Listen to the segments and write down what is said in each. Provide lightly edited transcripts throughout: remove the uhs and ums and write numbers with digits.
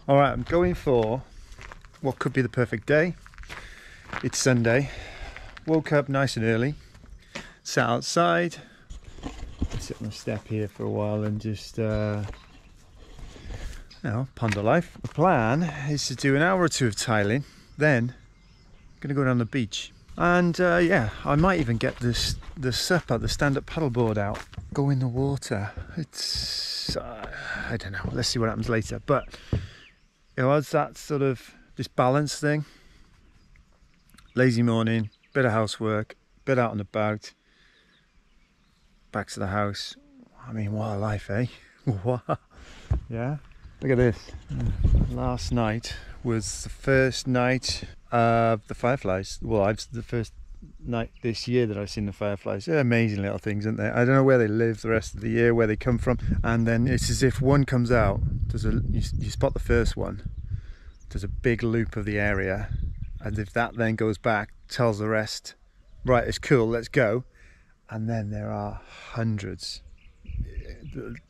All right, I'm going for what could be the perfect day. It's Sunday. Woke up nice and early, sat outside, sit on the step here for a while and just ponder life. The plan is to do an hour or two of tiling, then I'm gonna go down the beach. And yeah, I might even get the supper, the stand-up paddleboard out, go in the water. It's I don't know. Let's see what happens later. But you know, it's that sort of this balance thing. Lazy morning, bit of housework, bit out and about, back to the house. I mean, what a life, eh? What? Yeah. Look at this. Last night was the first night of the fireflies. Well, the first night this year that I've seen the fireflies. They're amazing little things, aren't they? I don't know where they live the rest of the year, where they come from, and then it's as if one comes out. You spot the first one. There's a big loop of the area, and if that then goes back, tells the rest, right, it's cool, let's go. And then there are hundreds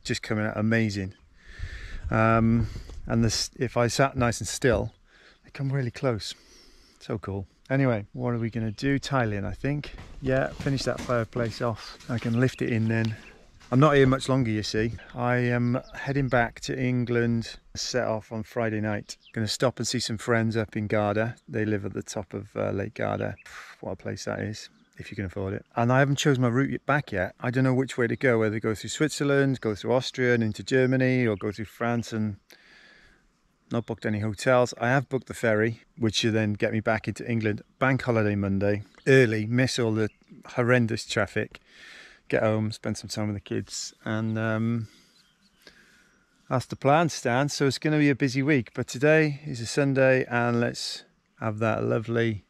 just coming out, amazing. And if I sat nice and still, they come really close. So cool. Anyway, what are we going to do? Tiling, I think. Yeah, finish that fireplace off. I can lift it in then. I'm not here much longer, you see. I am heading back to England, set off on Friday night. Going to stop and see some friends up in Garda. They live at the top of Lake Garda. What a place that is, if you can afford it. And I haven't chosen my route back yet. I don't know which way to go, whether go through Switzerland, go through Austria and into Germany, or go through France, and not booked any hotels. I have booked the ferry, which should then get me back into England. Bank holiday Monday, early, miss all the horrendous traffic, get home, spend some time with the kids, and that's the plan, Stan. So it's going to be a busy week, but today is a Sunday, and let's have that lovely,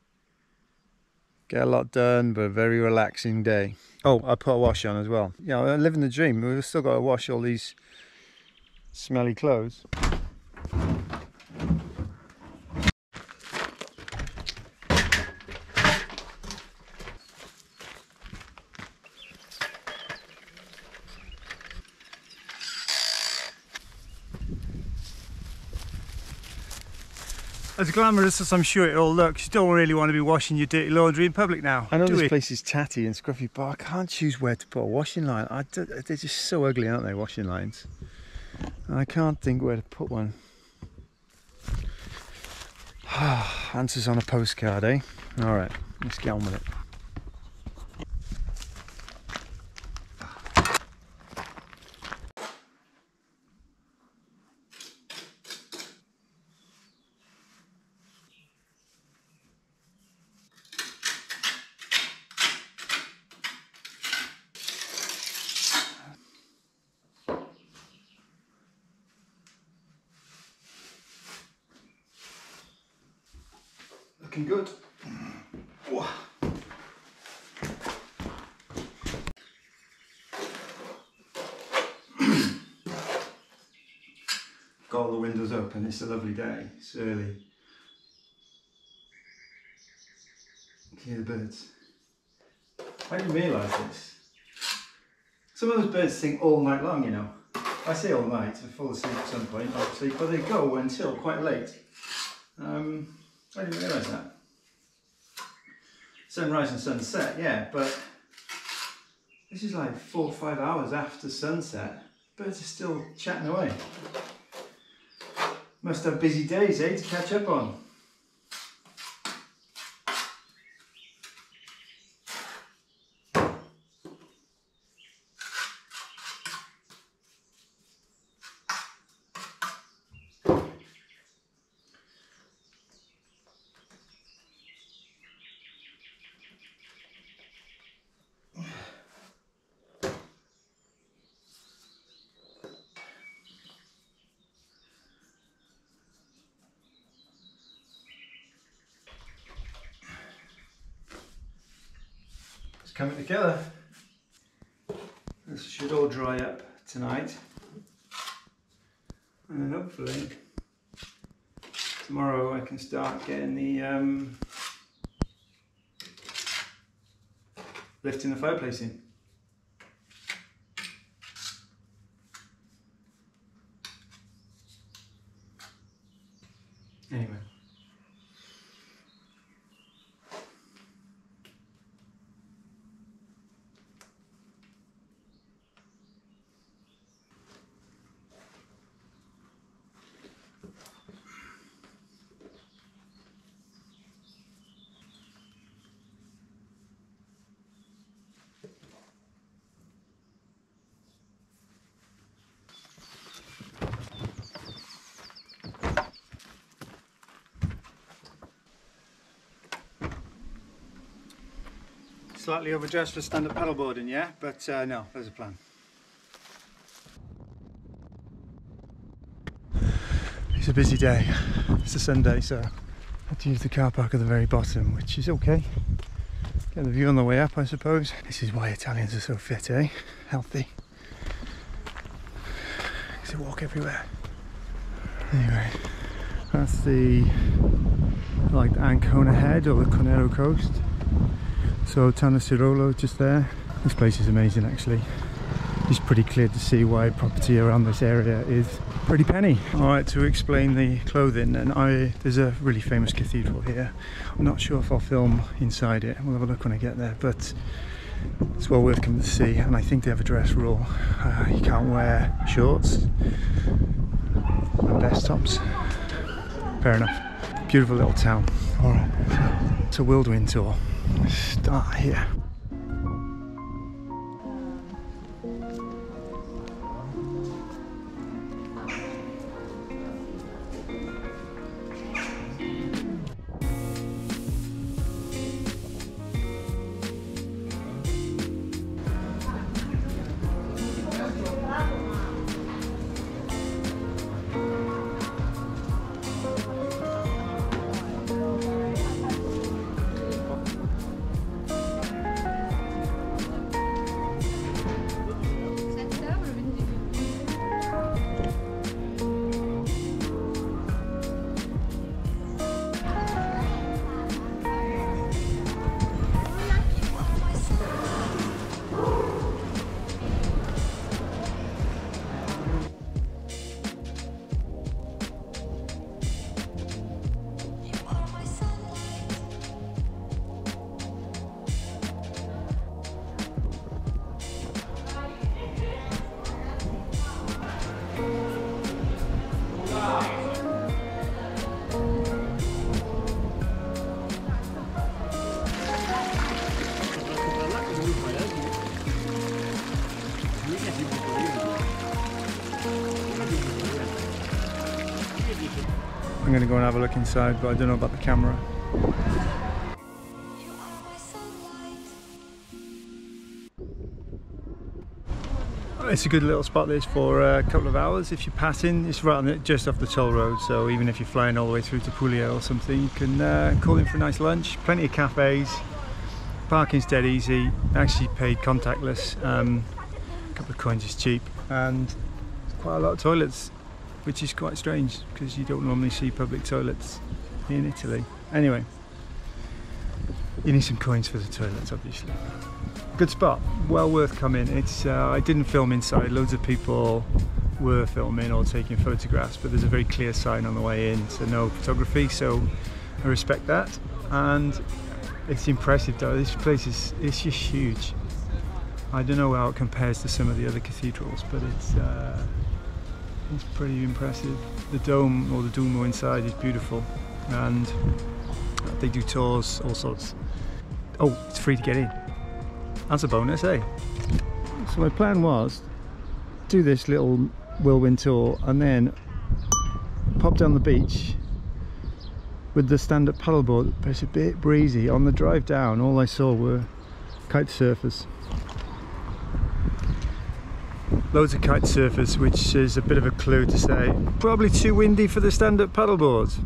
get a lot done, but a very relaxing day. Oh, I put a wash on as well. You know, I'm living the dream. We've still got to wash all these smelly clothes. As glamorous as I'm sure it all looks, you don't really want to be washing your dirty laundry in public now. I know this place is tatty and scruffy, but I can't choose where to put a washing line. They're just so ugly, aren't they, washing lines? I can't think where to put one. Answers on a postcard, eh? All right, let's get on with it. Looking good. Whoa. Got all the windows open, it's a lovely day, it's early. You can hear the birds. I didn't realise this. Some of those birds sing all night long, you know. I say all night, I fall asleep at some point, obviously, but they go until quite late. I didn't realise that. Sunrise and sunset, yeah, but this is like 4 or 5 hours after sunset. Birds are still chatting away. Must have busy days, eh, to catch up on. Coming together. This should all dry up tonight, and then hopefully tomorrow I can start getting the lifting the fireplace in. slightly overdressed for stand-up paddleboarding, yeah? But no, there's a plan. It's a busy day. It's a Sunday, so I had to use the car park at the very bottom, which is okay. Get the view on the way up, I suppose. This is why Italians are so fit, eh? Healthy. Because they walk everywhere. Anyway, that's the like the Ancona head or the Conero coast. So Tanasirolo just there. This place is amazing actually. It's pretty clear to see why property around this area is pretty penny. Alright, to explain the clothing, and there's a really famous cathedral here. I'm not sure if I'll film inside it. We'll have a look when I get there, but it's well worth coming to see. And I think they have a dress rule. You can't wear shorts and vest tops. Fair enough. Beautiful little town. Alright, so it's a whirlwind tour. Start here. I'm going to go and have a look inside, but I don't know about the camera. It's a good little spot this for a couple of hours if you're passing. It's right on it, just off the toll road, so even if you're flying all the way through to Puglia or something, you can call in for a nice lunch. Plenty of cafes, parking's dead easy. I actually paid contactless, a couple of coins is cheap, and quite a lot of toilets, which is quite strange because you don't normally see public toilets in Italy. Anyway, you need some coins for the toilets, obviously. Good spot, well worth coming. It's I didn't film inside. Loads of people were filming or taking photographs, but there's a very clear sign on the way in, so no photography. So I respect that, and it's impressive though. This place it's just huge. I don't know how it compares to some of the other cathedrals, but it's pretty impressive. The dome, or the Duomo inside, is beautiful, and they do tours, all sorts. Oh, it's free to get in. That's a bonus, eh? So my plan was do this little whirlwind tour and then pop down the beach with the stand-up paddleboard, but it's a bit breezy. On the drive down, all I saw were kite surfers. Loads of kite surfers, which is a bit of a clue to say probably too windy for the stand-up paddleboards.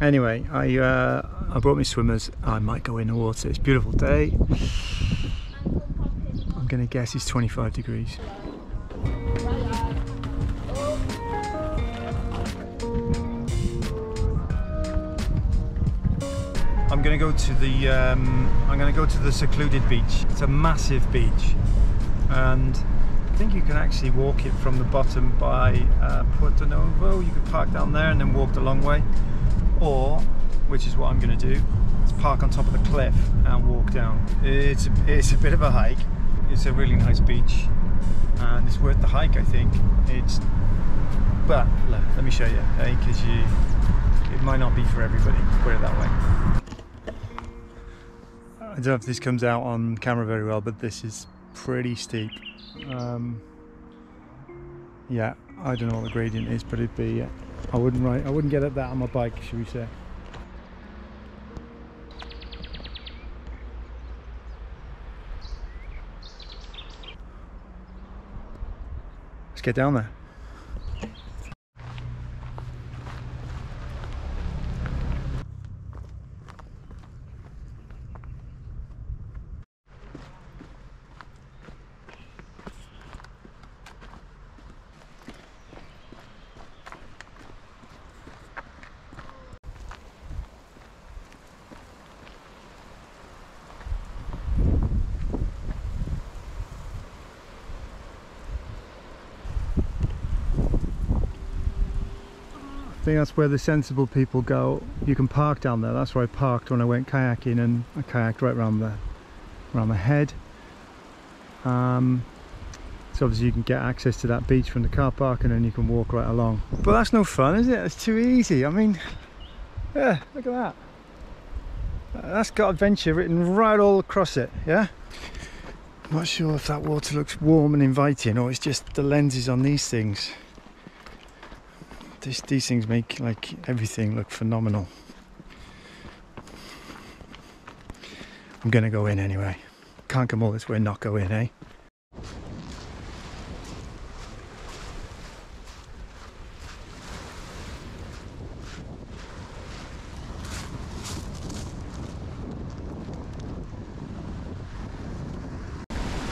Anyway, I brought my swimmers. I might go in the water. It's a beautiful day. I'm gonna guess it's 25 degrees. I'm gonna go to the secluded beach. It's a massive beach, and I think you can actually walk it from the bottom by Porto Novo. You could park down there and then walk the long way, or, which is what I'm going to do, is park on top of the cliff and walk down. It's a bit of a hike. It's a really nice beach, and it's worth the hike, I think. But look, let me show you, because it might not be for everybody. Put it that way. I don't know if this comes out on camera very well, but this is pretty steep. Yeah, I don't know what the gradient is, but it'd be. I wouldn't get at that on my bike, should we say? Let's get down there. I think that's where the sensible people go. You can park down there. That's where I parked when I went kayaking, and I kayaked right around the head. So obviously you can get access to that beach from the car park, and then you can walk right along. But that's no fun, is it? It's too easy. I mean, yeah, look at that. That's got adventure written right all across it, yeah? I'm not sure if that water looks warm and inviting, or it's just the lenses on these things. These things make like everything look phenomenal. I'm gonna go in anyway. Can't come all this way and not go in, eh?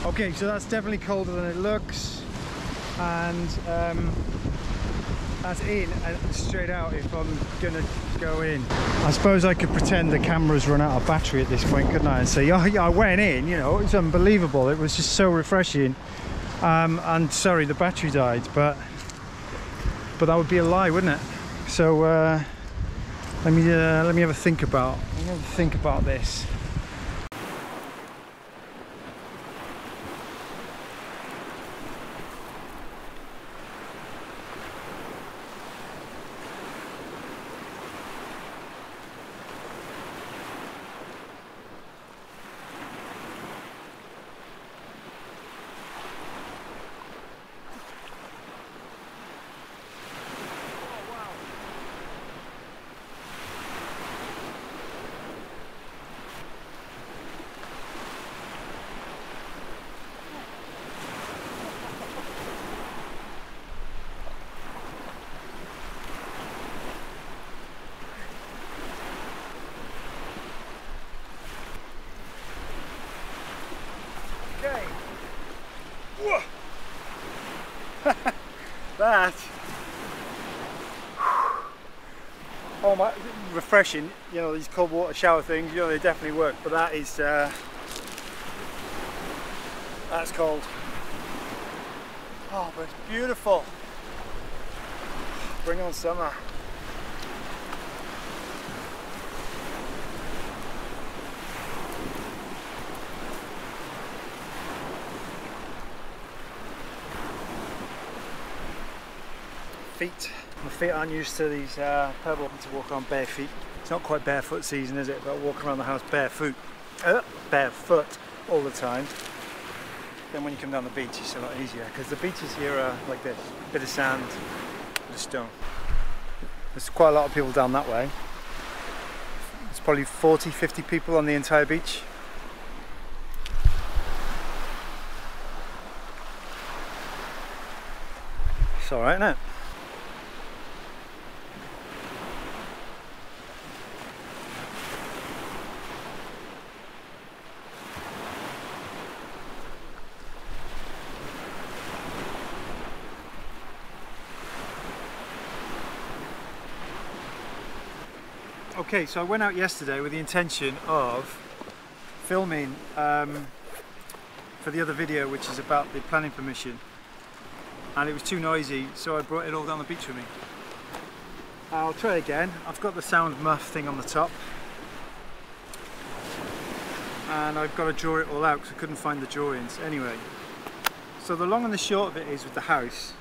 Okay, so that's definitely colder than it looks, and that's in and straight out if I'm gonna go in. I suppose I could pretend the camera's run out of battery at this point, couldn't I, and say, oh yeah, I went in, you know, it's unbelievable, it was just so refreshing, and sorry the battery died, but that would be a lie, wouldn't it? So let me have a think about this. That, oh my, refreshing, you know, these cold water shower things, you know, they definitely work, but that is, that's cold. Oh, but it's beautiful. Bring on summer. My feet aren't used to these pebbles to walk on bare feet. It's not quite barefoot season, is it? But walking around the house barefoot all the time. Then when you come down the beach, it's a lot easier because the beaches here are like this: a bit of sand, a bit of stone. There's quite a lot of people down that way. There's probably 40-50 people on the entire beach. It's all right, isn't it? Okay, so I went out yesterday with the intention of filming for the other video, which is about the planning permission, and it was too noisy, so I brought it all down the beach with me. I'll try again. I've got the sound muff thing on the top, and I've got to draw it all out because I couldn't find the drawings. Anyway, so the long and the short of it is with the house.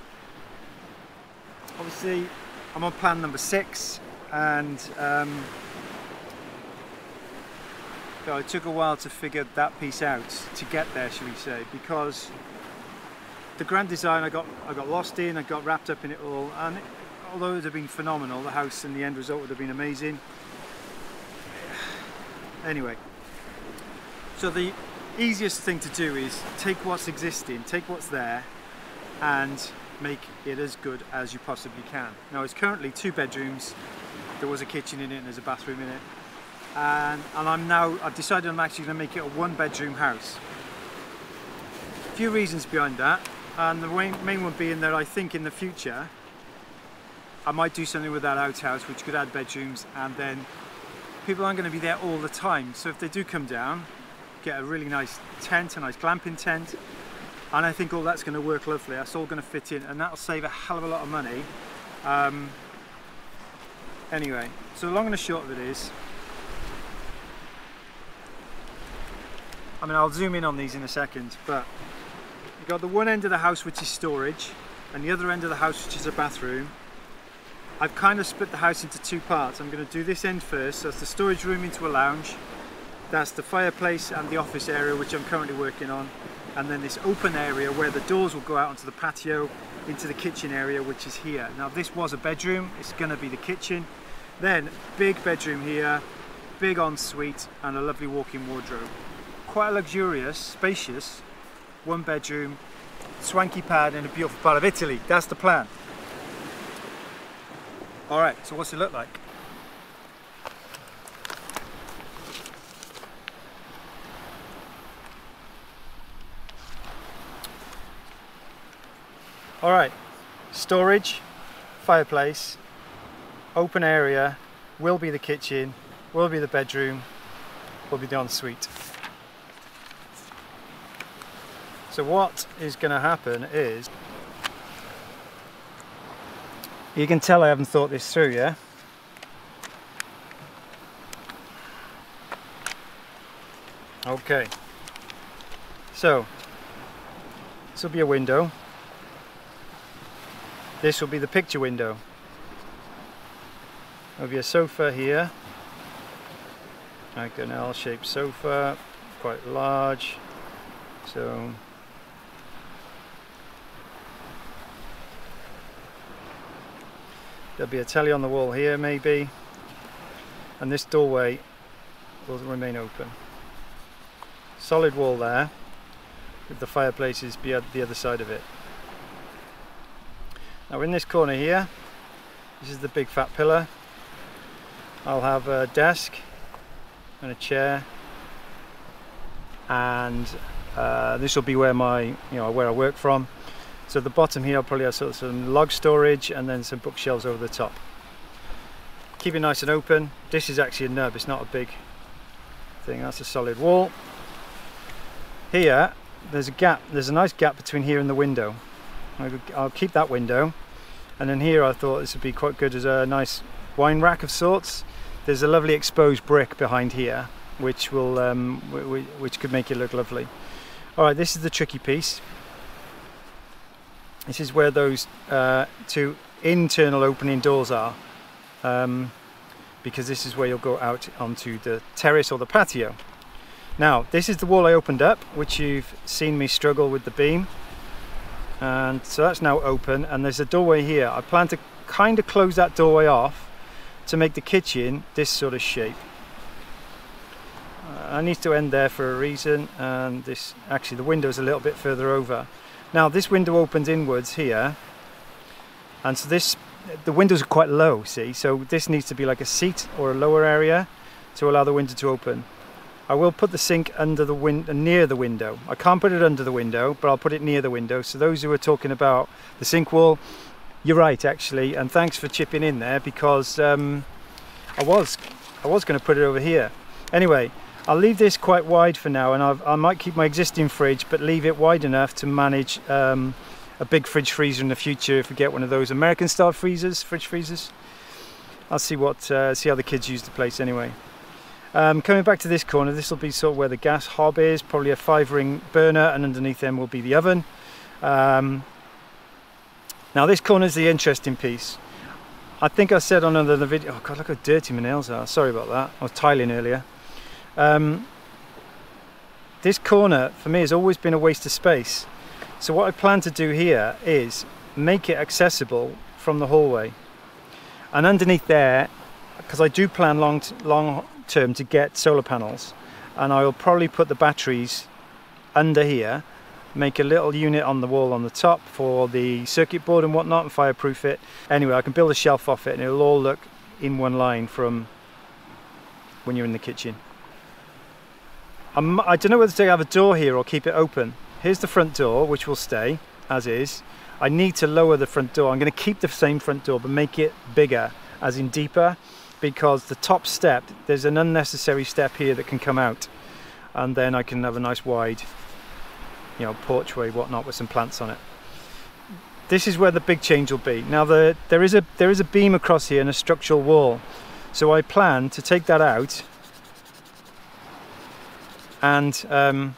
Obviously, I'm on plan number 6. And it took a while to figure that piece out, to get there, shall we say, because the grand design I got lost in, I got wrapped up in it all, and although it would have been phenomenal, the house and the end result would have been amazing. Anyway, so the easiest thing to do is take what's existing, take what's there, and make it as good as you possibly can. Now it's currently 2 bedrooms, there was a kitchen in it and there's a bathroom in it, and I've decided I'm actually going to make it a 1-bedroom house. A few reasons behind that, and the main one being that I think in the future I might do something with that outhouse which could add bedrooms, and then people aren't going to be there all the time, so if they do come down, get a really nice tent, a nice glamping tent, and I think all that's going to work lovely. That's all going to fit in, and that'll save a hell of a lot of money. Anyway, so the long and the short of it is, I mean, I'll zoom in on these in a second, but you've got the one end of the house which is storage, and the other end of the house which is a bathroom. I've kind of split the house into 2 parts. I'm going to do this end first, so that's the storage room into a lounge, that's the fireplace and the office area which I'm currently working on, and then this open area where the doors will go out onto the patio into the kitchen area which is here. Now if this was a bedroom, it's going to be the kitchen, then big bedroom here, big ensuite and a lovely walk-in wardrobe. Quite a luxurious, spacious 1-bedroom, swanky pad in a beautiful part of Italy. That's the plan. Alright, so what's it look like? Alright, storage, fireplace, open area, will be the kitchen, will be the bedroom, will be the ensuite. So what is going to happen is, you can tell I haven't thought this through, yeah? Okay, so this will be a window. This will be the picture window. There'll be a sofa here, like an L-shaped sofa, quite large. So there'll be a telly on the wall here maybe, and this doorway will remain open. Solid wall there, with the fireplaces be at the other side of it. Now in this corner here, this is the big fat pillar. I'll have a desk and a chair, and this will be where where I work from. So at the bottom here I'll probably have some log storage and then some bookshelves over the top. Keep it nice and open. This is actually a nub, it's not a big thing. That's a solid wall. Here there's a gap, there's a nice gap between here and the window. I'll keep that window, and then here I thought this would be quite good as a nice wine rack of sorts. There's a lovely exposed brick behind here which will which could make it look lovely. Alright, this is the tricky piece. This is where those 2 internal opening doors are, because this is where you'll go out onto the terrace or the patio. Now this is the wall I opened up, which you've seen me struggle with the beam, and so that's now open, and there's a doorway here. I plan to kind of close that doorway off to make the kitchen this sort of shape. I need to end there for a reason, and this actually the window is a little bit further over. Now this window opens inwards here, and so the windows are quite low, see, so this needs to be like a seat or a lower area to allow the window to open. I will put the sink under the near the window. I can't put it under the window, but I'll put it near the window. So those who are talking about the sink wall, you're right actually, and thanks for chipping in there, because I was going to put it over here. Anyway, I'll leave this quite wide for now, and I might keep my existing fridge but leave it wide enough to manage a big fridge freezer in the future if we get one of those American style fridge freezers. I'll see how the kids use the place anyway. Coming back to this corner, this will be sort of where the gas hob is, probably a 5-ring burner, and underneath them will be the oven. Now this corner is the interesting piece. I think I said on another video, oh god, look how dirty my nails are, sorry about that, I was tiling earlier. This corner for me has always been a waste of space, so what I plan to do here is make it accessible from the hallway, and underneath there, because I do plan long term to get solar panels, and I will probably put the batteries under here, make a little unit on the wall on the top for the circuit board and whatnot, and fireproof it. Anyway, I can build a shelf off it and it'll all look in one line from when you're in the kitchen. I don't know whether to have a door here or keep it open. Here's the front door, which will stay as is. I need to lower the front door. I'm going to keep the same front door but make it bigger, as in deeper, because the top step, there's an unnecessary step here that can come out, and then I can have a nice wide, you know, porchway, whatnot, with some plants on it. This is where the big change will be. Now there is a beam across here and a structural wall, so I plan to take that out, and yeah,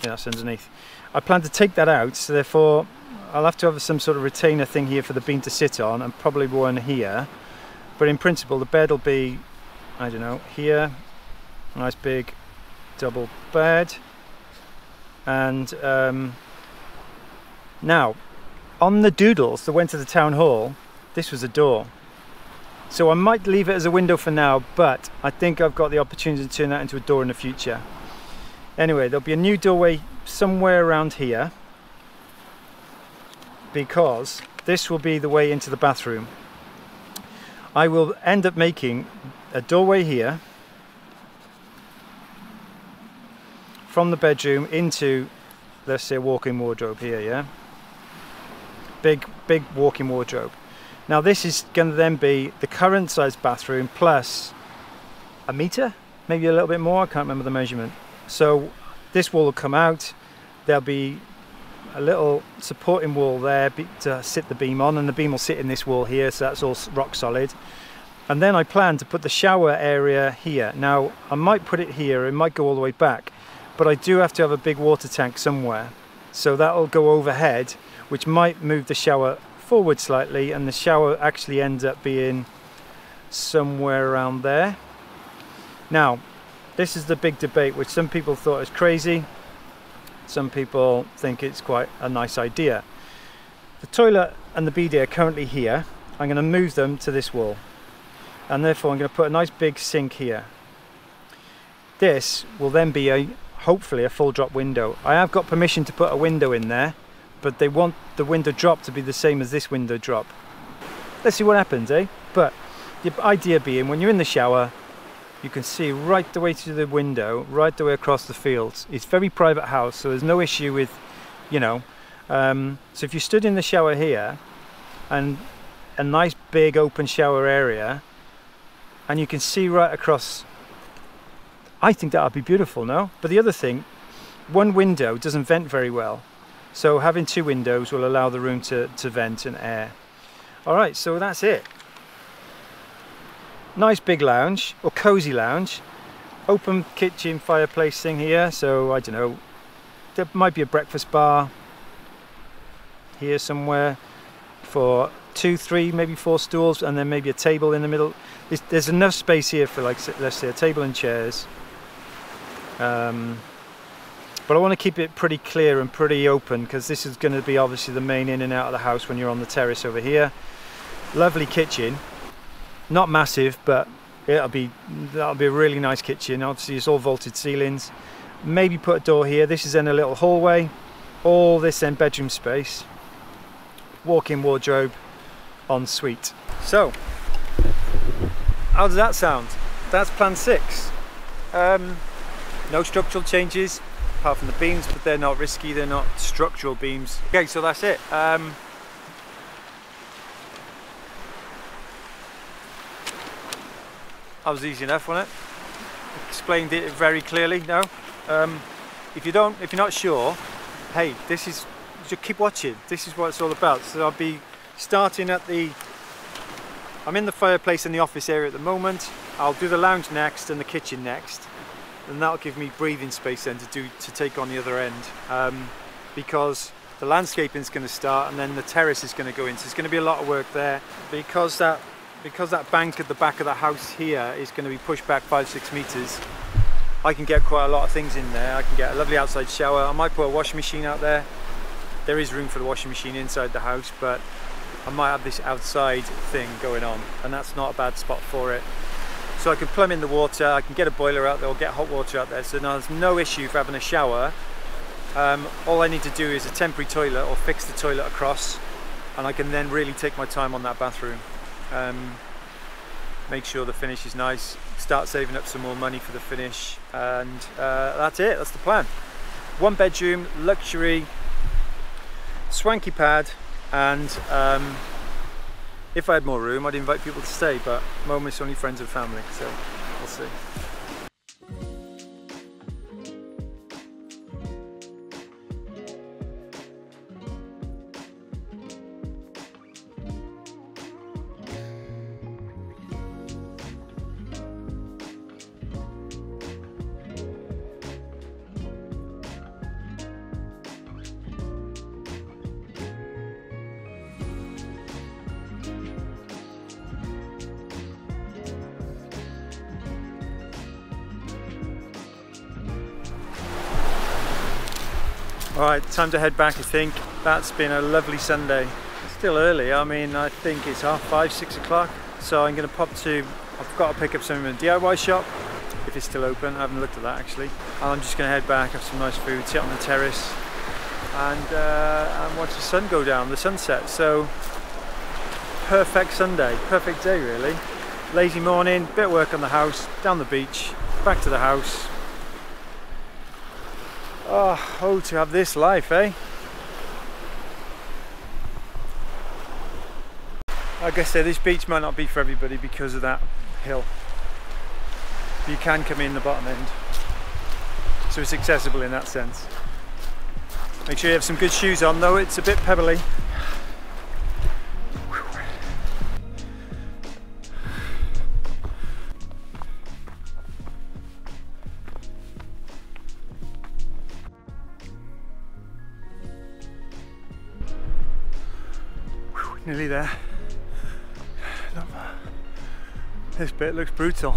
that's underneath. I plan to take that out, so therefore I'll have to have some sort of retainer thing here for the beam to sit on, and probably one here. But in principle, the bed will be, I don't know, here, a nice big double bed. And now, on the doodles that went to the town hall, this was a door. So I might leave it as a window for now, but I think I've got the opportunity to turn that into a door in the future. Anyway, there'll be a new doorway somewhere around here, because this will be the way into the bathroom. I will end up making a doorway here from the bedroom into, let's say, a walk-in wardrobe here, yeah? Big walk-in wardrobe. Now this is going to then be the current size bathroom plus a meter, maybe a little bit more, I can't remember the measurement. So this wall will come out, there'll be a little supporting wall there to sit the beam on, and the beam will sit in this wall here, so that's all rock solid. And then I plan to put the shower area here. Now I might put it here, it might go all the way back, but I do have to have a big water tank somewhere, so that'll go overhead, which might move the shower forward slightly, and the shower actually ends up being somewhere around there. Now this is the big debate, which some people thought was crazy. Some people think it's quite a nice idea. The toilet and the bidet are currently here. I'm going to move them to this wall, and therefore I'm going to put a nice big sink here. This will then be hopefully a full drop window. I have got permission to put a window in there, but they want the window drop to be the same as this window drop. Let's see what happens, eh? But the idea being, when you're in the shower, you can see right the way to the window, right the way across the fields. It's a very private house, so there's no issue with, you know. So if you stood in the shower here, and a nice big open shower area, and you can see right across, I think that would be beautiful, no? But the other thing, one window doesn't vent very well, so having two windows will allow the room to vent and air. Alright, so that's it. Nice big lounge, or cozy lounge, open kitchen fireplace thing here, so I don't know, there might be a breakfast bar here somewhere for 2, 3, maybe 4 stools, and then maybe a table in the middle. There's enough space here for, like, let's say, a table and chairs, but I want to keep it pretty clear and pretty open, because this is going to be obviously the main in and out of the house when you're on the terrace over here. Lovely kitchen. Not massive, but that'll be a really nice kitchen. Obviously it's all vaulted ceilings. Maybe put a door here. This is then a little hallway. All this then bedroom space. Walk-in wardrobe, ensuite. So, how does that sound? That's plan 6. No structural changes, apart from the beams, but they're not risky, they're not structural beams. Okay, so that's it. That was easy enough, wasn't it? Explained it very clearly. No, if you're not sure, hey, just keep watching. This is what it's all about. So I'll be starting at I'm in the fireplace in the office area at the moment. I'll do the lounge next and the kitchen next, and that'll give me breathing space then to take on the other end, because the landscaping is going to start, and then the terrace is going to go in. So there's going to be a lot of work there, because that bank at the back of the house here is going to be pushed back 5-6 meters. I can get quite a lot of things in there. I can get a lovely outside shower. I might put a washing machine out there. There is room for the washing machine inside the house, but I might have this outside thing going on, and that's not a bad spot for it. So I can plumb in the water, I can get a boiler out there or get hot water out there, so now there's no issue for having a shower All I need to do is a temporary toilet or fix the toilet across, and I can then really take my time on that bathroom. Make sure the finish is nice, start saving up some more money for the finish, and that's it, that's the plan. 1 bedroom, luxury, swanky pad, and if I had more room I'd invite people to stay, but at the moment it's only friends and family, so we'll see. Alright, time to head back I think. That's been a lovely Sunday. Still early, I mean I think it's 5:30, 6 o'clock. So I'm going to pop to, I've got to pick up some in the DIY shop, if it's still open, I haven't looked at that actually. And I'm just going to head back, have some nice food, sit on the terrace and watch the sun go down, the sunset. So perfect Sunday, perfect day really. Lazy morning, bit of work on the house, down the beach, back to the house. Oh, to have this life, eh? Like I said, this beach might not be for everybody because of that hill. You can come in the bottom end, so it's accessible in that sense. Make sure you have some good shoes on though, it's a bit pebbly. Nearly there. This bit looks brutal.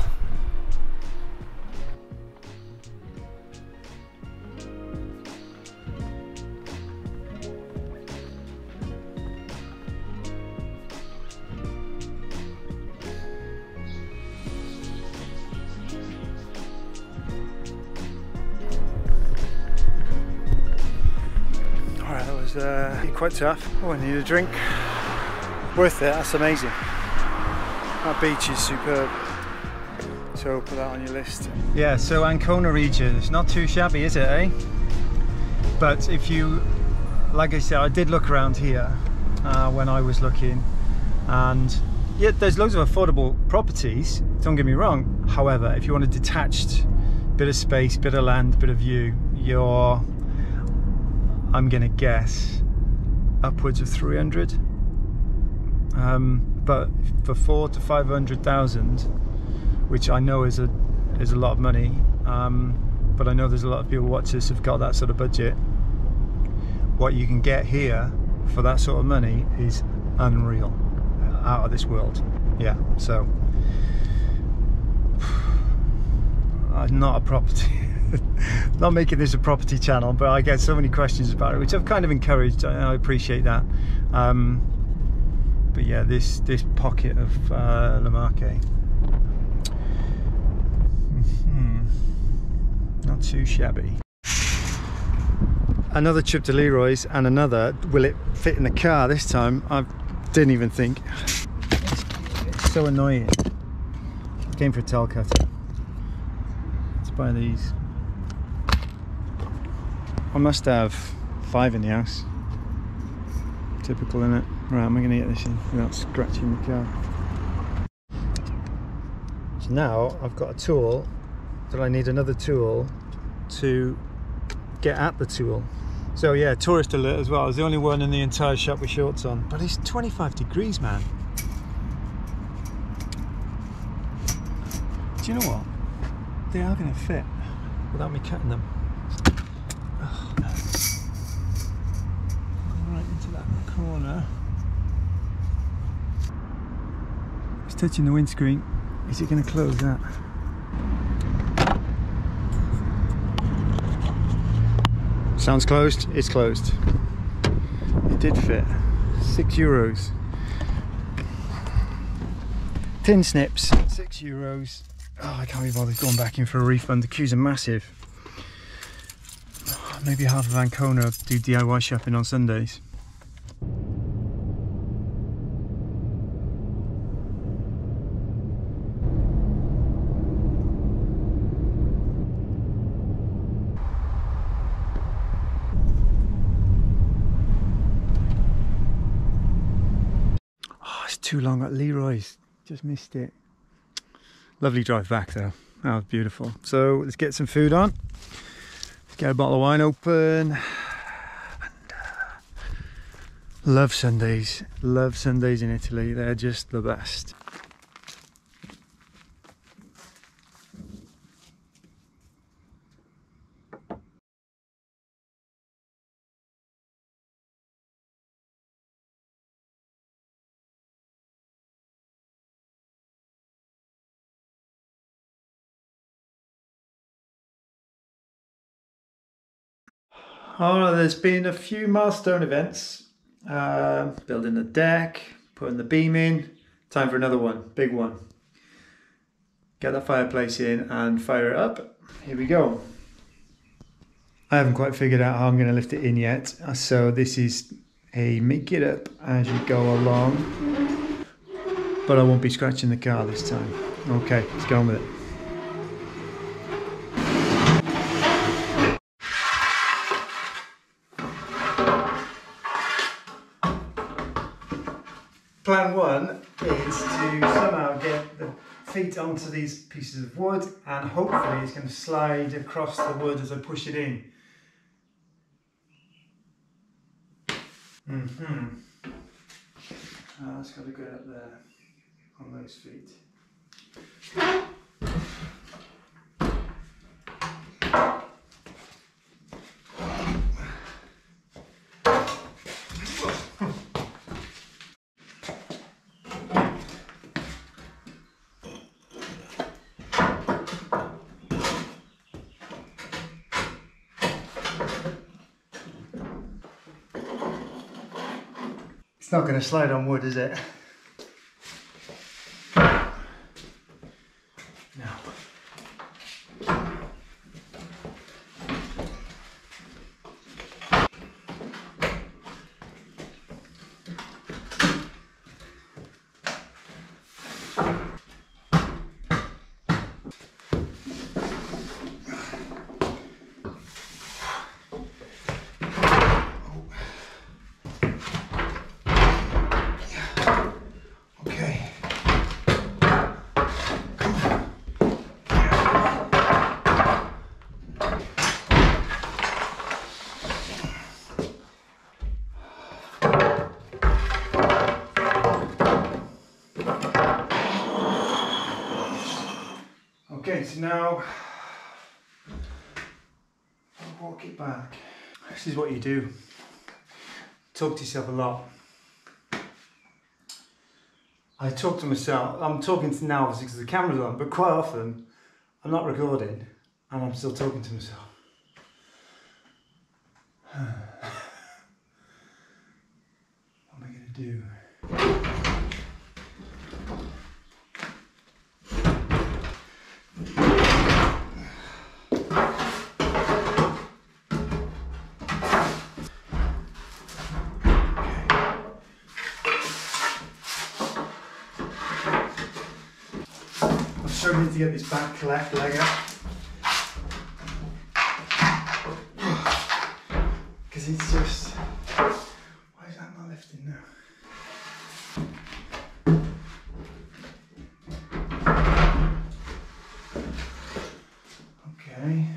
Alright, that was quite tough. Oh, I need a drink. Worth it, that's amazing. That beach is superb. So put that on your list. Yeah, so Ancona region, it's not too shabby, is it, eh? But if you, like I said, I did look around here when I was looking, and yeah, there's loads of affordable properties, don't get me wrong. However, if you want a detached bit of space, bit of land, bit of view, you're, I'm gonna guess, upwards of 300. But for 400,000 to 500,000, which I know is a lot of money, but I know there's a lot of people watch this who've got that sort of budget. What you can get here for that sort of money is unreal, out of this world. Yeah, so I'm not a property not making this a property channel, but I get so many questions about it, which I've kind of encouraged. I appreciate that. But yeah, this pocket of Marche, not too shabby. Another trip to Leroy's, and another, will it fit in the car this time? I didn't even think. It's so annoying. Came for a towel cutter. Let's buy these. I must have 5 in the house. Typical, innit? Right, am I going to get this in without scratching the car? So now I've got a tool, that I need another tool to get at the tool. So yeah, tourist alert as well. I was the only one in the entire shop with shorts on. But it's 25 degrees, man. Do you know what? They are going to fit without me cutting them. Oh, no. Right into that corner. It's touching the windscreen. Is it going to close that? Sounds closed. It's closed. It did fit. €6. Tin snips. €6. Oh, I can't be bothered going back in for a refund. The queues are massive. Maybe half of Ancona do DIY shopping on Sundays. Oh, it's too long at Leroy's. Just missed it. Lovely drive back though. That was beautiful. So let's get some food on. Get a bottle of wine open. And, love Sundays. Love Sundays in Italy. They're just the best. Oh, there's been a few milestone events. Building the deck, putting the beam in. Time for another one, big one. Get that fireplace in and fire it up. Here we go. I haven't quite figured out how I'm going to lift it in yet. So this is a make it up as you go along. But I won't be scratching the car this time. Okay, let's go on with it. Plan one is to somehow get the feet onto these pieces of wood, and hopefully it's going to slide across the wood as I push it in. That's got to go up there on those feet. It's not going to slide on wood, is it? No. Okay, so now I'll walk it back. This is what you do. Talk to yourself a lot. I talk to myself. I'm talking to now obviously because the camera's on, but quite often I'm not recording and I'm still talking to myself. What am I going to do? Struggling to get this back left leg up because it's just, why is that not lifting now? Okay.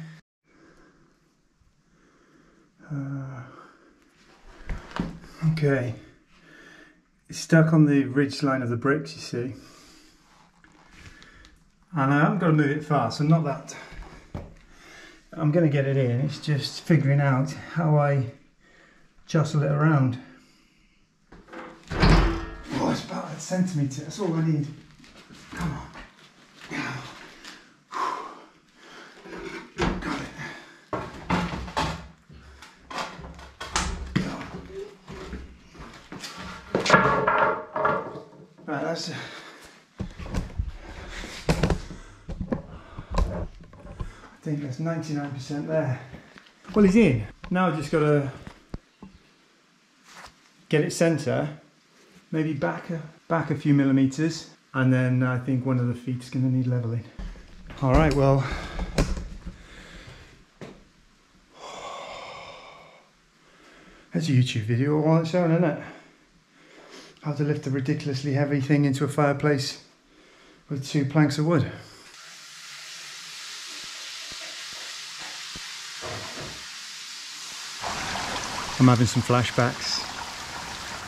Okay. It's stuck on the ridge line of the bricks, you see. And I haven't got to move it far, so not that I'm going to get it in. It's just figuring out how I jostle it around. Oh, it's about a centimetre, that's all I need. Come on. Got it. Right, that's it. I think that's 99% there. Well, he's in. Now I've just got to get it centre, maybe back a few millimetres, and then I think one of the feet's going to need levelling. All right, well, there's a YouTube video all on its own, isn't it? How to lift a ridiculously heavy thing into a fireplace with 2 planks of wood. I'm having some flashbacks.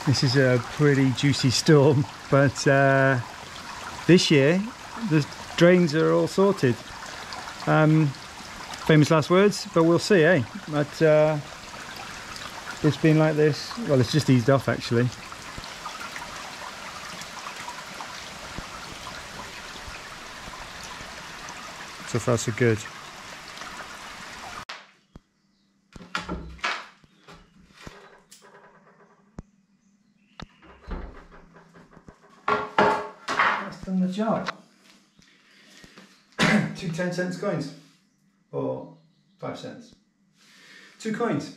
This is a pretty juicy storm, but this year the drains are all sorted. Famous last words, but we'll see, eh? But it's been like this. Well, it's just eased off actually. So far so good. That's done the job. 2 10-cent coins, or 5 cents. 2 coins.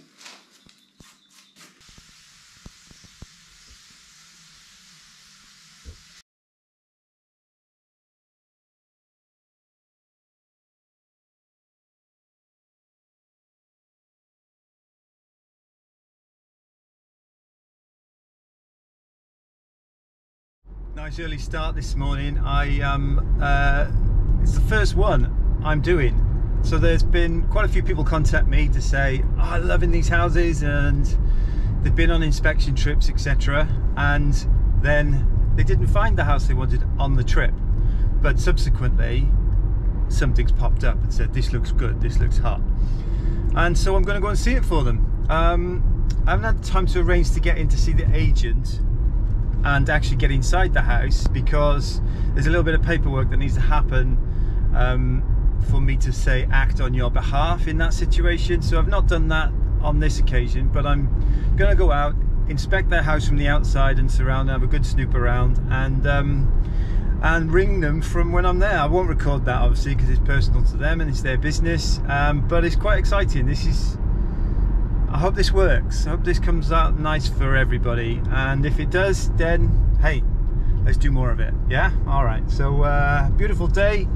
Nice early start this morning. It's the first one I'm doing, so there's been quite a few people contact me to say, oh, I'm loving these houses, and they've been on inspection trips, etc., and then they didn't find the house they wanted on the trip, but subsequently something's popped up and said, this looks good, this looks hot, and so I'm going to go and see it for them. I haven't had time to arrange to get in to see the agent and actually get inside the house, because there's a little bit of paperwork that needs to happen for me to say act on your behalf in that situation. So I've not done that on this occasion, but I'm gonna go out, inspect their house from the outside and surround, have a good snoop around, and ring them from when I'm there. I won't record that obviously because it's personal to them and it's their business, but it's quite exciting. I hope this works. I hope this comes out nice for everybody, and if it does, then hey, let's do more of it. Yeah, all right. So beautiful day,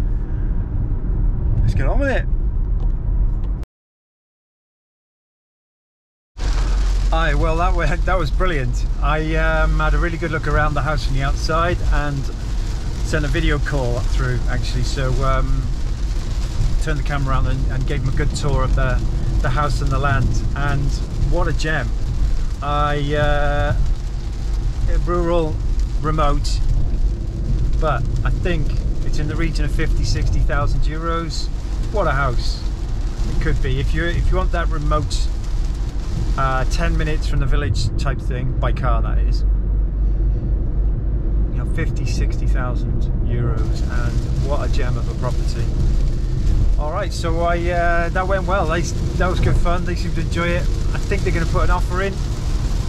let's get on with it. Hi, well that was brilliant. I had a really good look around the house from the outside and sent a video call through actually, so turned the camera on and gave them a good tour of the house and the land, and what a gem. Rural, remote, but I think it's in the region of 50,000–60,000 euros. What a house it could be if you want that remote, 10 minutes from the village type thing, by car that is. You know, 50–60,000 euros, and what a gem of a property. Alright, so that went well. That was good fun. They seemed to enjoy it. I think they're going to put an offer in.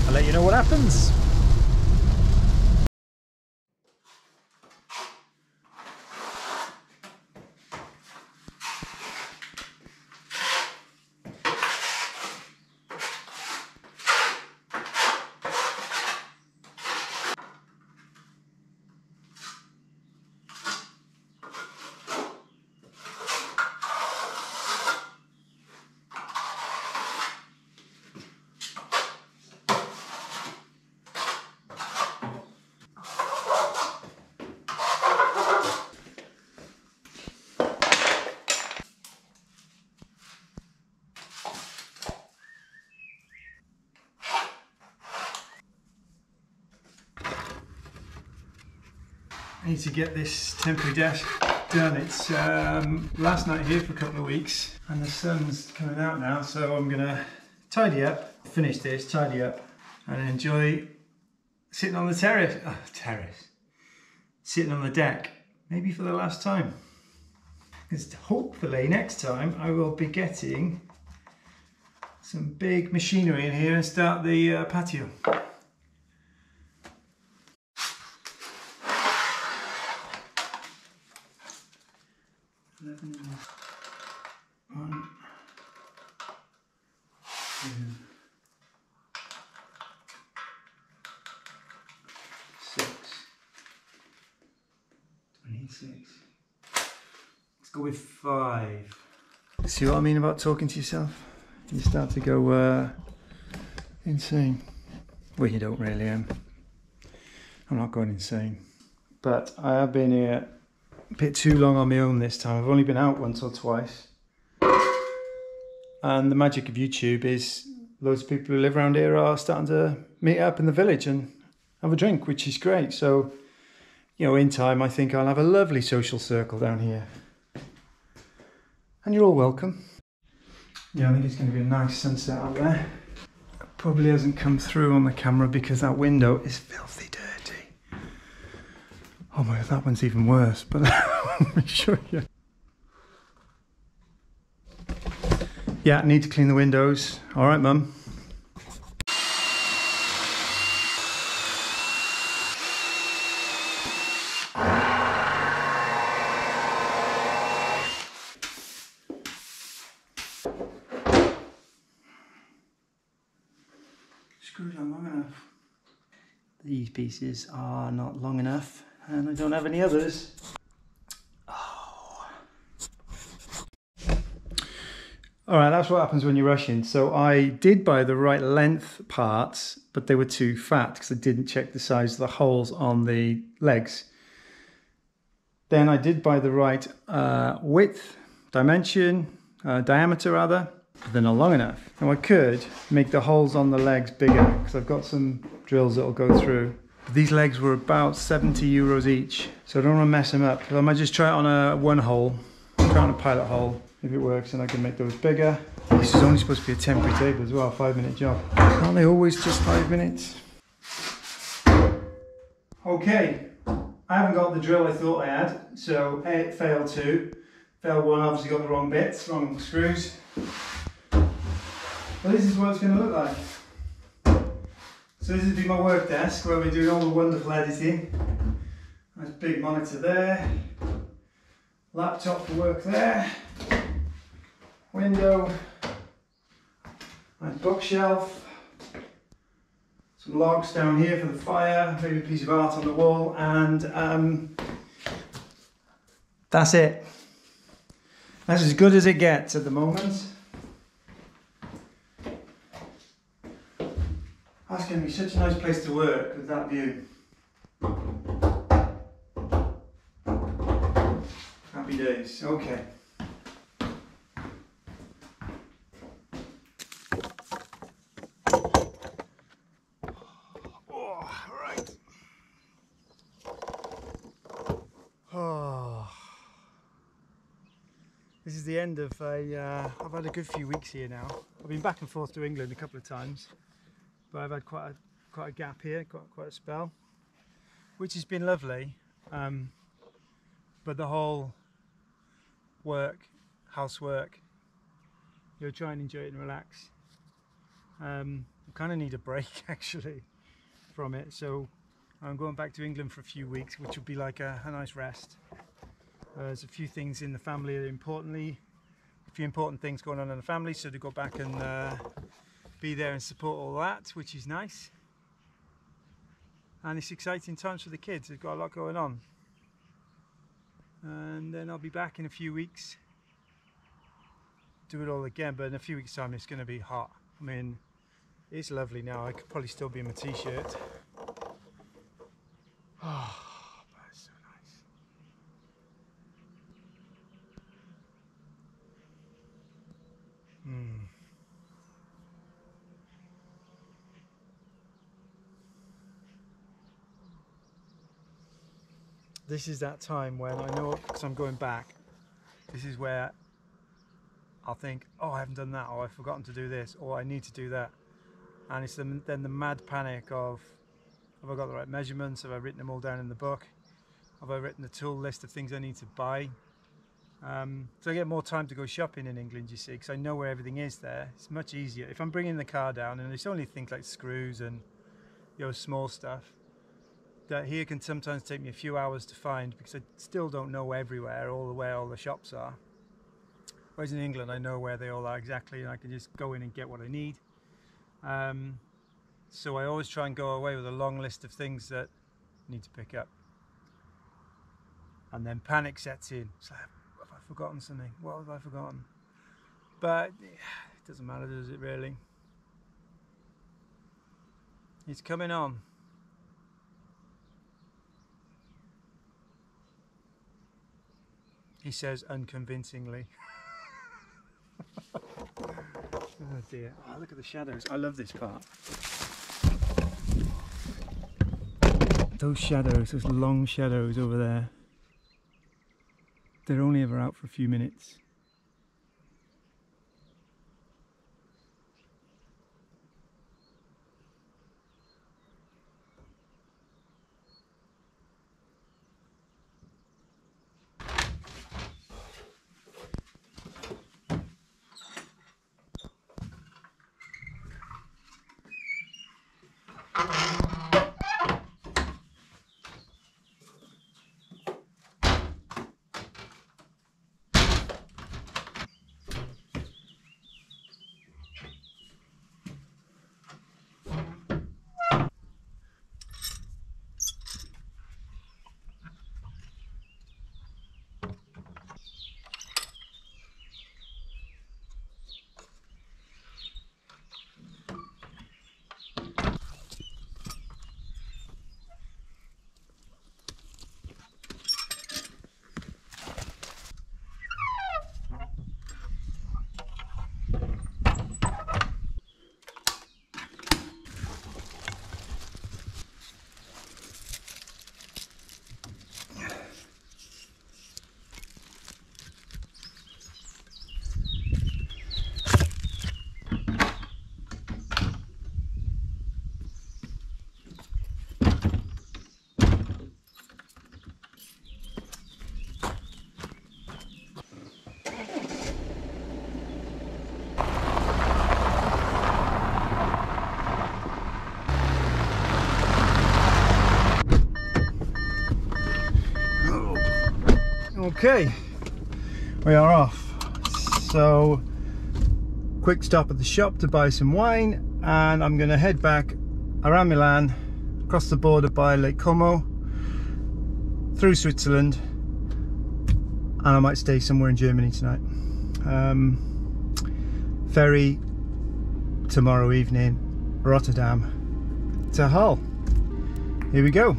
I'll let you know what happens. I need to get this temporary desk done. It's last night here for a couple of weeks and the sun's coming out now, so I'm gonna tidy up, finish this, tidy up, and enjoy sitting on the terrace, sitting on the deck, maybe for the last time. Because hopefully next time I will be getting some big machinery in here and start the patio. 6, 26. Let's go with 5. See what I mean about talking to yourself? You start to go insane. Well, you don't really. I'm not going insane. But I have been here a bit too long on my own this time. I've only been out once or twice. And the magic of YouTube is loads of people who live around here are starting to meet up in the village and have a drink, which is great. So, you know, in time, I think I'll have a lovely social circle down here. And you're all welcome. Yeah, I think it's going to be a nice sunset out there. It probably hasn't come through on the camera because that window is filthy dirty. Oh my God, that one's even worse, but let me show you. Yeah, need to clean the windows. All right, Mum. Screws aren't long enough. These pieces are not long enough, and I don't have any others. Alright, that's what happens when you're rushing. So I did buy the right length parts, but they were too fat because I didn't check the size of the holes on the legs. Then I did buy the right width, diameter rather, but they're not long enough. Now I could make the holes on the legs bigger because I've got some drills that will go through. But these legs were about 70 euros each, so I don't want to mess them up. So I might just try it on a one hole, try on a pilot hole. If it works, and I can make those bigger. This is only supposed to be a temporary table as well, 5-minute job. Aren't they always just 5 minutes? Okay, I haven't got the drill I thought I had, so it failed 2. Failed 1, obviously got the wrong bits, wrong screws. Well, this is what it's going to look like. So this would be my work desk where we're doing all the wonderful editing. Nice big monitor there. Laptop for work there. Window, nice bookshelf, some logs down here for the fire, maybe a piece of art on the wall, and that's it. That's as good as it gets at the moment. That's going to be such a nice place to work with that view. Happy days. Okay. This is the end of I've had a good few weeks here now. I've been back and forth to England a couple of times, but I've had quite a gap here, quite a spell, which has been lovely. But the whole housework, you'll try and enjoy it and relax. I kind of need a break actually from it, so I'm going back to England for a few weeks, which will be like a nice rest. There's a few things in the family that a few important things going on in the family, so to go back and be there and support all that, which is nice. And it's exciting times for the kids, they've got a lot going on. And then I'll be back in a few weeks, do it all again, but in a few weeks time it's going to be hot. I mean, it's lovely now, I could probably still be in my t-shirt. Oh. This is that time when I know, because I'm going back, this is where I'll think, oh, I haven't done that, or I've forgotten to do this, or I need to do that. And it's then the mad panic of, have I got the right measurements? Have I written them all down in the book? Have I written the tool list of things I need to buy? So I get more time to go shopping in England, you see, because I know where everything is there. It's much easier. If I'm bringing the car down, and it's only things like screws and, you know, small stuff, that here can sometimes take me a few hours to find because I still don't know everywhere, where all the shops are. Whereas in England I know where they all are exactly, and I can just go in and get what I need. So I always try and go away with a long list of things that I need to pick up. And then panic sets in. It's like, have I forgotten something? What have I forgotten? But it doesn't matter, does it really? He's coming on. He says unconvincingly. Oh dear. Oh, look at the shadows. I love this part. Those shadows, those long shadows over there. They're only ever out for a few minutes. Okay, we are off. So, quick stop at the shop to buy some wine, and I'm going to head back around Milan, across the border by Lake Como, through Switzerland, and I might stay somewhere in Germany tonight. Ferry tomorrow evening, Rotterdam to Hull. Here we go.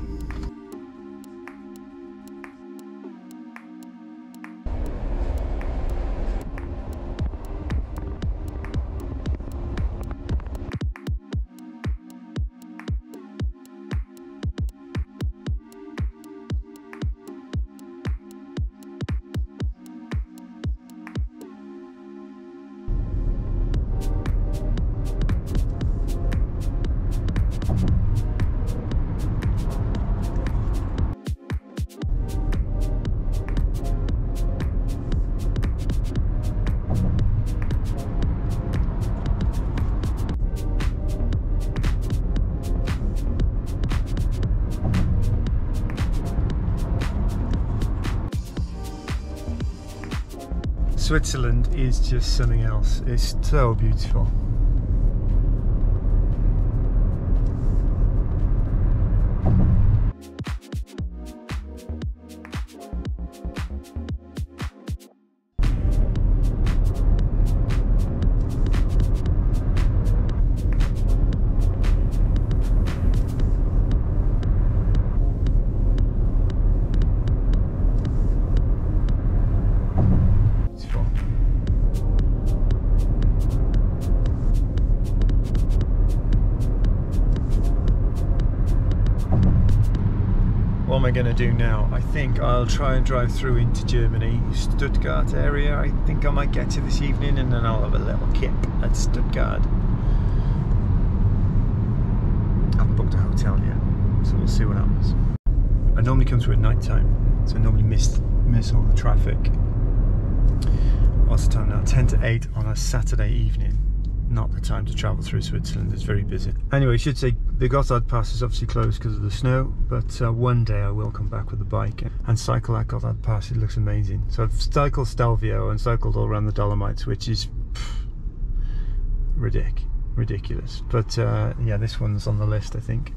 Switzerland is just something else. It's so beautiful. What am I going to do now? I think I'll try and drive through into Germany, Stuttgart area. I think I might get to this evening, and then I'll have a little kip at Stuttgart. I haven't booked a hotel yet, so we'll see what happens. I normally come through at night time, so I normally miss all the traffic. What's the time now? 10 to 8 on a Saturday evening. Not the time to travel through Switzerland, it's very busy. Anyway, I should say the Gotthard Pass is obviously closed because of the snow, but one day I will come back with the bike and cycle that Gotthard Pass. It looks amazing. So I've cycled Stelvio and cycled all around the Dolomites, which is ridiculous. ridiculous. But yeah, this one's on the list, I think.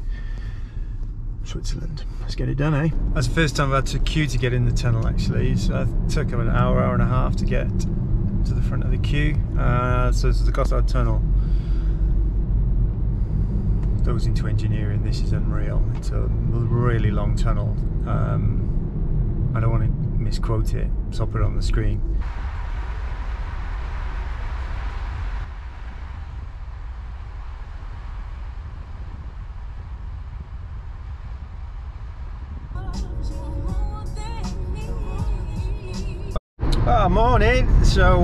Switzerland. Let's get it done, eh? That's the first time I've had to queue to get in the tunnel, actually. So it took about an hour and a half to get to the front of the queue. So this is the Gotthard Tunnel. Goes into engineering. This is unreal. It's a really long tunnel. I don't want to misquote it, so I'll put it on the screen. Morning. So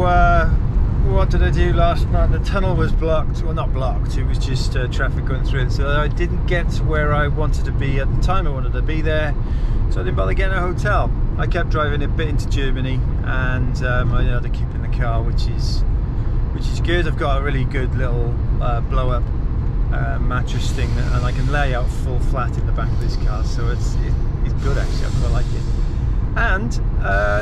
what did I do last night? The tunnel was blocked. Well, not blocked, it was just traffic going through it, so I didn't get to where I wanted to be at the time I wanted to be there, so I didn't bother getting a hotel. I kept driving a bit into Germany, and I had to keep in the car, which is good. I've got a really good little blow up mattress thing, and I can lay out full flat in the back of this car, so it's good actually. I quite like it. And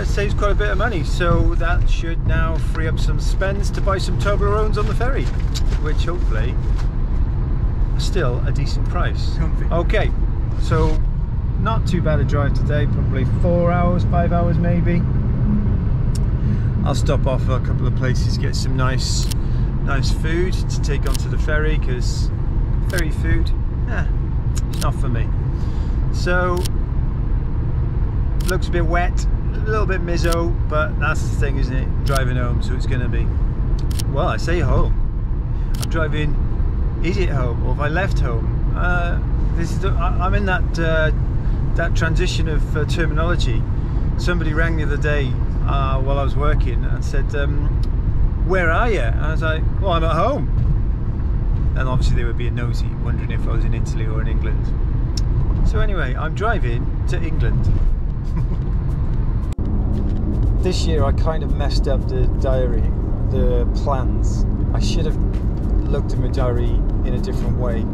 saves quite a bit of money, so that should now free up some spends to buy some Toblerones on the ferry, which hopefully are still a decent price. Comfy. Okay, so not too bad a drive today, probably 4 hours, 5 hours maybe. I'll stop off at a couple of places, get some nice food to take onto the ferry, because ferry food, it's not for me. So looks a bit wet, a little bit mizzo, but that's the thing, isn't it? Driving home, so it's going to be, well, I say home. I'm driving. Is it home, or have I left home? I'm in that transition of terminology. Somebody rang the other day while I was working and said, "Where are you?" And I was like, "Well, I'm at home." And obviously they were being nosy, wondering if I was in Italy or in England. So anyway, I'm driving to England. This year I kind of messed up the diary, the plans. I should have looked at my diary in a different way,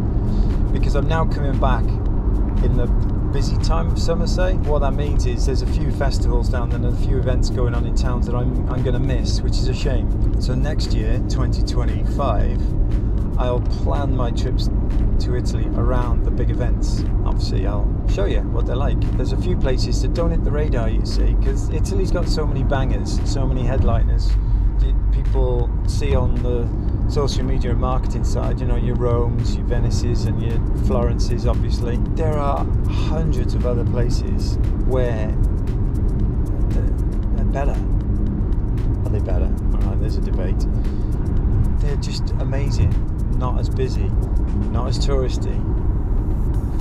because I'm now coming back in the busy time of summer, say. What that means is there's a few festivals down there and a few events going on in towns that I'm going to miss, which is a shame. So next year, 2025, I'll plan my trips to Italy around the big events. Obviously I'll show you what they're like. There's a few places that don't hit the radar, you see, because Italy's got so many bangers, so many headliners that people see on the social media and marketing side, you know, your Romes, your Venices and your Florences, obviously. There are hundreds of other places where they're better. Are they better? Alright, there's a debate. They're just amazing. Not as busy, not as touristy,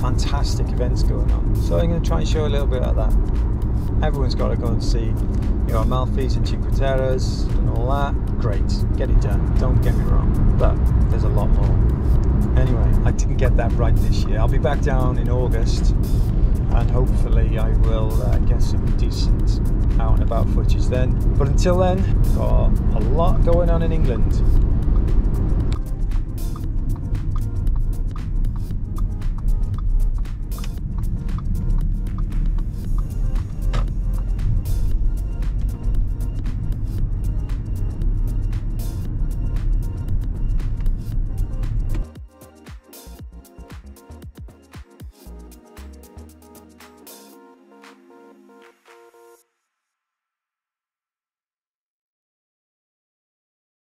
fantastic events going on. So I'm going to try and show a little bit of that. Everyone's got to go and see, you know, Amalfi's and Cinque Terre's and all that. Great, get it done, don't get me wrong, but there's a lot more. Anyway, I didn't get that right this year. I'll be back down in August, and hopefully I will get some decent out and about footage then. But until then, got a lot going on in England.